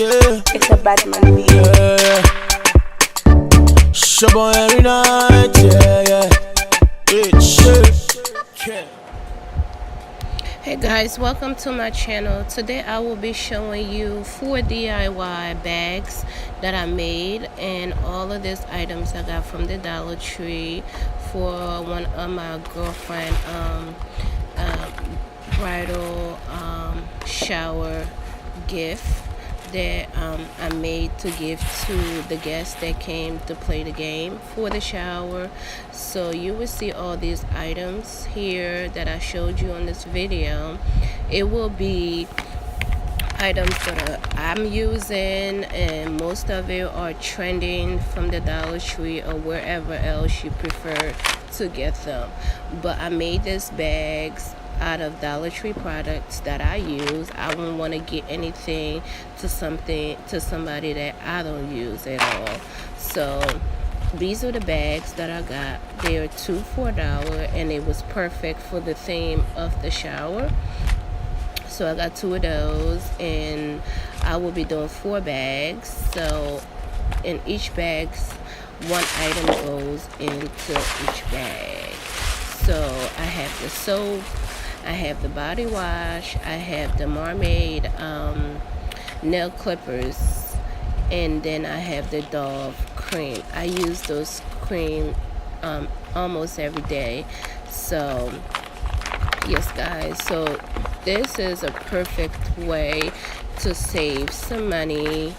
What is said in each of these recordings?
yeah. It's a Batman beat. Yeah. Shop on every night, yeah. Hey guys, welcome to my channel. Today I will be showing you 4 DIY bags that I made, and all of these items I got from the Dollar Tree for one of my girlfriend bridal shower gift that I made to give to the guests that came to play the game for the shower. So you will see all these items here that I showed you on this video. It will be items that I'm using, and most of it are trending from the Dollar Tree or wherever else you prefer to get them. But I made these bags out of Dollar Tree products that I use. I wouldn't want to get anything to somebody that I don't use at all. So these are the bags that I got. They are $2 for $1, and it was perfect for the theme of the shower. So I got 2 of those, and I will be doing 4 bags. So in each bag, one item goes into each bag. So I have the soap, I have the body wash, I have the Mermaid nail clippers, and then I have the Dove cream. I use those cream almost every day. So yes guys, so this is a perfect way to save some money.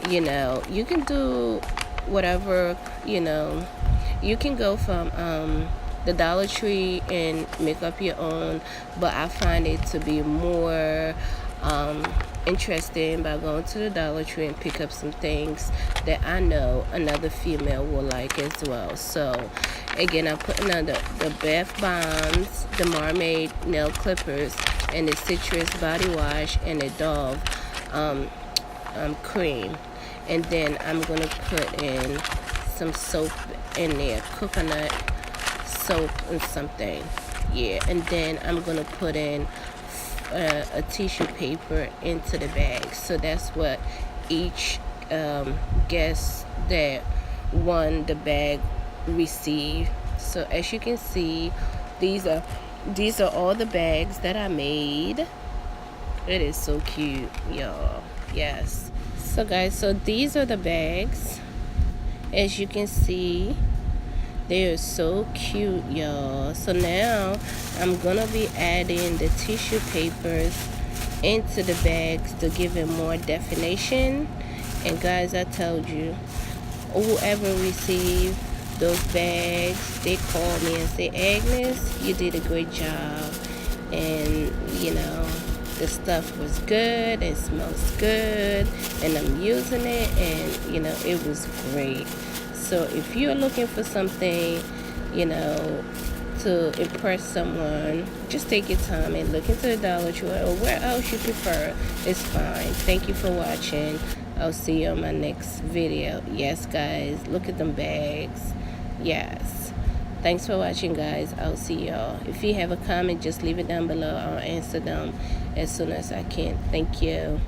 You know, you can do whatever, you know, you can go from the Dollar Tree and make up your own, but I find it to be more interesting by going to the Dollar Tree and pick up some things that I know another female will like as well. So again, I'm putting on the bath bombs, the Mermaid nail clippers, and the citrus body wash, and the Dove cream. And then I'm gonna put in some soap in there, coconut soap and something, yeah. And then I'm gonna put in a tissue paper into the bag. So that's what each guest that won the bag received. So as you can see, these are all the bags that I made. It is so cute, y'all. Yes. So guys, so these are the bags. As you can see, they are so cute, y'all. So now I'm gonna be adding the tissue papers into the bags to give it more definition. And guys, I told you, whoever received those bags, they call me and say, Agnes, you did a great job, and you know, the stuff was good, it smells good, and I'm using it, and you know, it was great. So if you're looking for something, you know, to impress someone, just take your time and look into the Dollar Tree or where else you prefer. It's fine. Thank you for watching. I'll see you on my next video. Yes guys, look at them bags. Yes, thanks for watching guys. I'll see y'all. If you have a comment, just leave it down below. I'll answer them as soon as I can. Thank you.